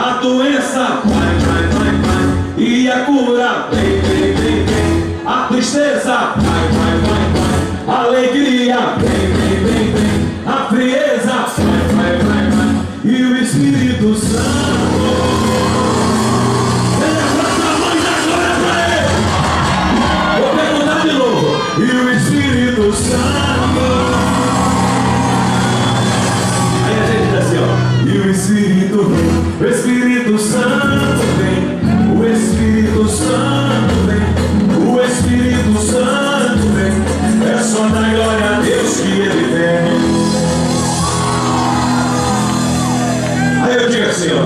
A doença vai. E a cura vem. A tristeza vai. A alegria vem. A frieza vai. E o Espírito Santo. Vou perguntar de novo. E o Espírito Santo. Aí a gente diz assim, ó. E o Espírito vem. O Espírito Santo vem. O Espírito Santo vem. O Espírito Santo vem. É só dar glória a Deus que Ele vem. Aí eu digo assim, ó.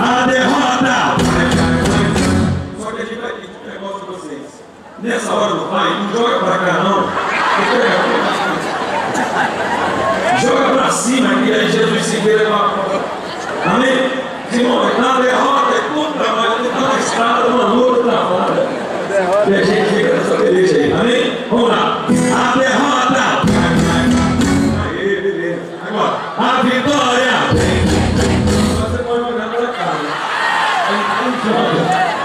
A derrota. Só que a gente vai ter um negócio de vocês. Nessa hora do Pai, não joga pra cá não. Joga pra cima que aí Jesus se vê lá. Amém? Irmão, na derrota é tudo trabalho, tá na estrada, uma luta na fora. E a gente fica nessa beleza aí. Amém? Vamos lá. A derrota. Aí, beleza. Agora, a vitória. Você pode jogar pra cá.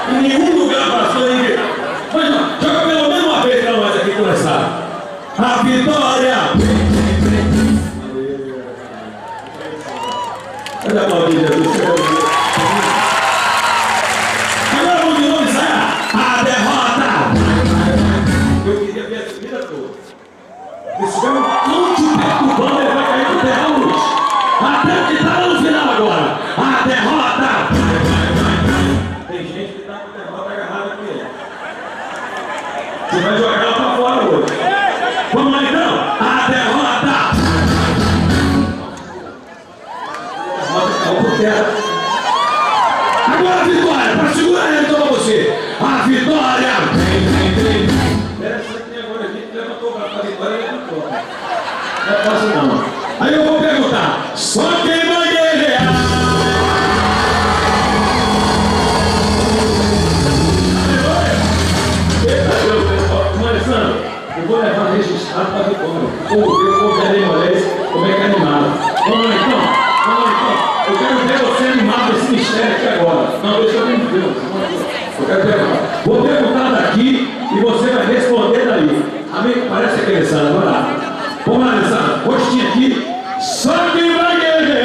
Em nenhum lugar passou aí. Mas joga pelo menos uma vez pra nós aqui começar. A vitória. Olha a mão de Jesus. Agora vamos de novo ensaiar. A derrota. Eu queria ver a vida toda. Esse homem não te perturbando, ele vai cair no terra luz. Até que está no final agora. A derrota. Tem gente que está com a derrota agarrada com ele. Você vai jogar ela para fora hoje. Vamos lá então. A derrota. Agora a vitória, para segurar ele para você. A vitória. Vem. Essa aqui agora a gente levantou para a vitória e levantou. Não é fácil não. Aí eu vou perguntar: só quem vai guerrear? Eu vou levar registrado para a vitória. Eu vou ver Moisés como é que é animado. Vamos lá então. Eu quero ver você animado esse mistério aqui agora. Não, deixa eu ver Deus. Eu quero perguntar. Vou perguntar daqui e você vai responder daí. Amém? Parece aquele Alessandro. Vai lá. Vamos lá, Alessandro. Rostinho aqui. Só quem vai guerrear.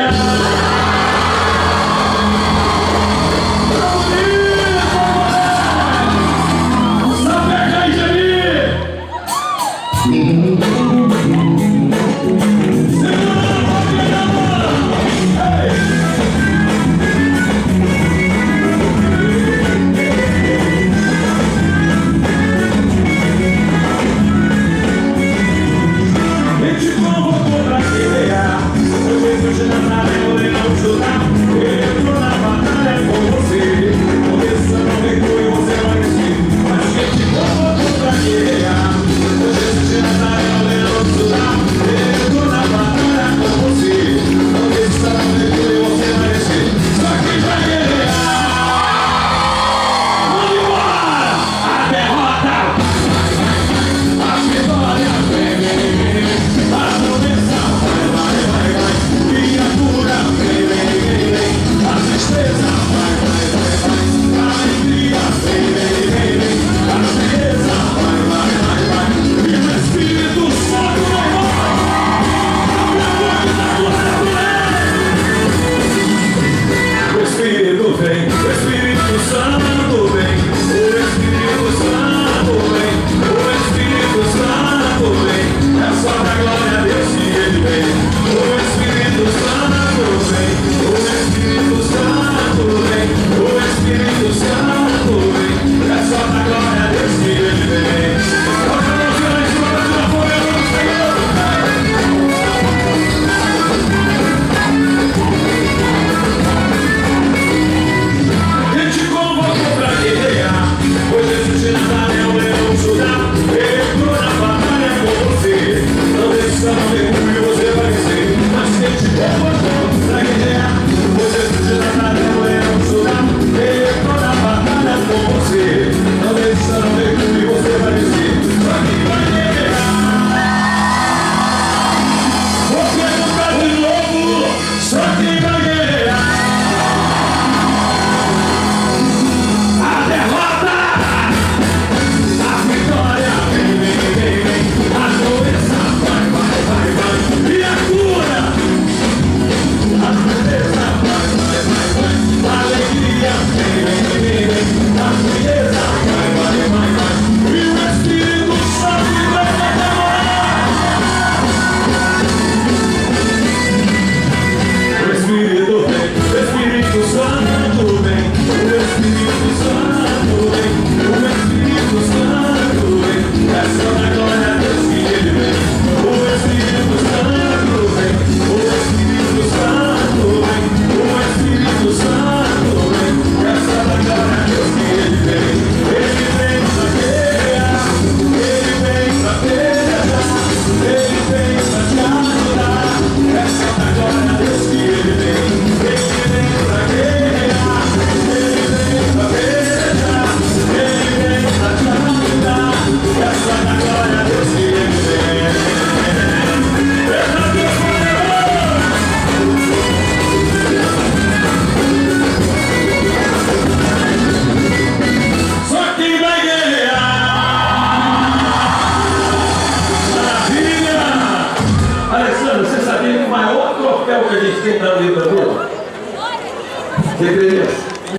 Você crê nisso?